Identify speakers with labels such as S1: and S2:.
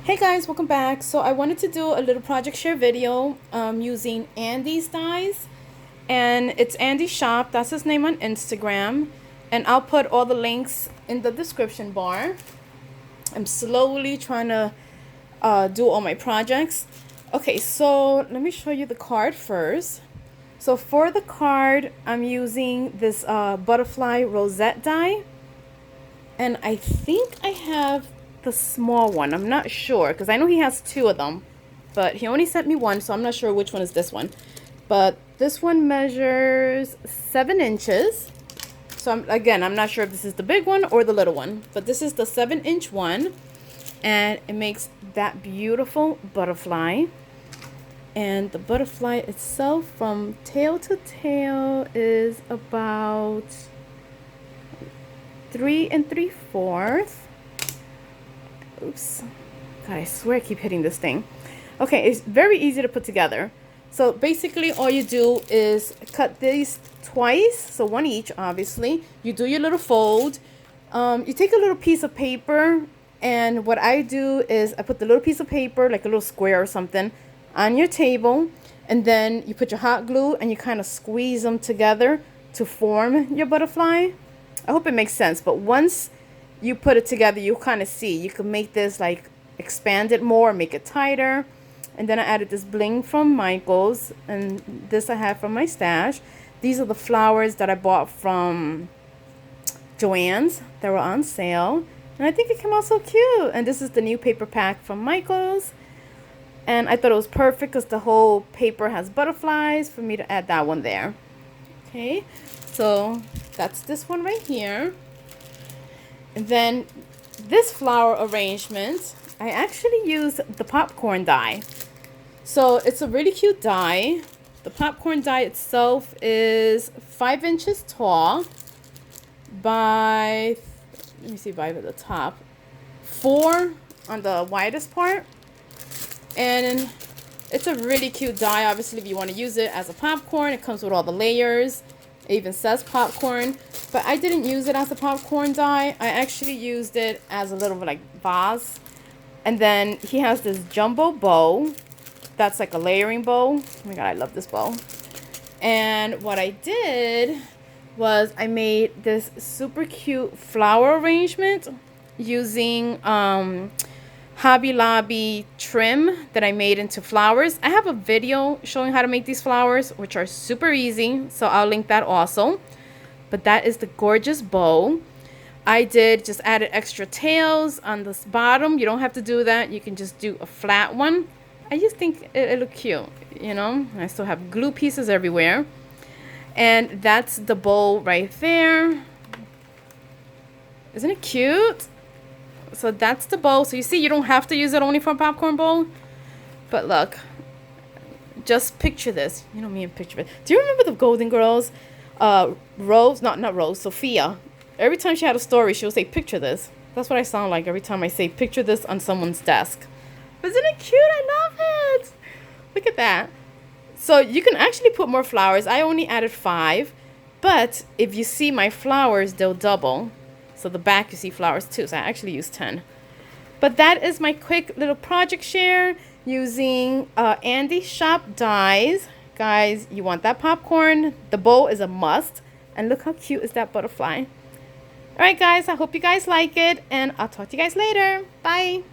S1: Hey guys, welcome back. So I wanted to do a little project share video using Andy's dies, and it's Andy's shop. That's his name on Instagram, and I'll put all the links in the description bar. I'm slowly trying to do all my projects. Okay, so let me show you the card first. So for the card, I'm using this butterfly Rosette die, and I think I have the small one. I'm not sure because I know he has two of them, but he only sent me one, so I'm not sure which one is this one. But this one measures 7 inches. So I'm not sure if this is the big one or the little one, but this is the 7-inch one, and it makes that beautiful butterfly. And the butterfly itself, from tail to tail, is about 3 3/4. Oops. God, I swear I keep hitting this thing. Okay, it's very easy to put together. So basically all you do is cut these twice, so one each obviously. You do your little fold. You take a little piece of paper, and what I do is I put the little piece of paper, like a little square or something, on your table, and then you put your hot glue and you kind of squeeze them together to form your butterfly. I hope it makes sense, but once you put it together, you kind of see you can make this like expand it more, make it tighter. And then I added this bling from Michael's, and this I have from my stash. These are the flowers that I bought from Joann's that were on sale, and I think it came out so cute. And this is the new paper pack from Michael's, and I thought it was perfect because the whole paper has butterflies for me to add that one there. Okay, so that's this one right here. And then this flower arrangement, I actually used the popcorn die. So it's a really cute die. The popcorn die itself is 5 inches tall by, let me see if I have at the top, 4 on the widest part. And it's a really cute die. Obviously, if you want to use it as a popcorn, it comes with all the layers. It even says popcorn, but I didn't use it as a popcorn die. I actually used it as a little like vase. And then he has this jumbo bow that's like a layering bow. Oh my god, I love this bow. And what I did was I made this super cute flower arrangement using Hobby Lobby trim that I made into flowers. I have a video showing how to make these flowers, which are super easy, so I'll link that also. But that is the gorgeous bow. I just added extra tails on this bottom. You don't have to do that. You can just do a flat one. I just think it looked cute, you know. I still have glue pieces everywhere. And that's the bow right there. Isn't it cute? So that's the bowl. So you see, you don't have to use it only for a popcorn bowl. But look, just picture this. You know me and picture it. Do you remember the Golden Girls? Rose, not Rose, Sophia. Every time she had a story, she would say, picture this. That's what I sound like every time I say, picture this on someone's desk. Isn't it cute? I love it. Look at that. So you can actually put more flowers. I only added 5. But if you see my flowers, they'll double. So the back you see flowers too, so I actually used 10. But that is my quick little project share using Andy's shop dies. Guys, you want that popcorn? The bow is a must. And look how cute is that butterfly. Alright guys, I hope you guys like it, and I'll talk to you guys later. Bye.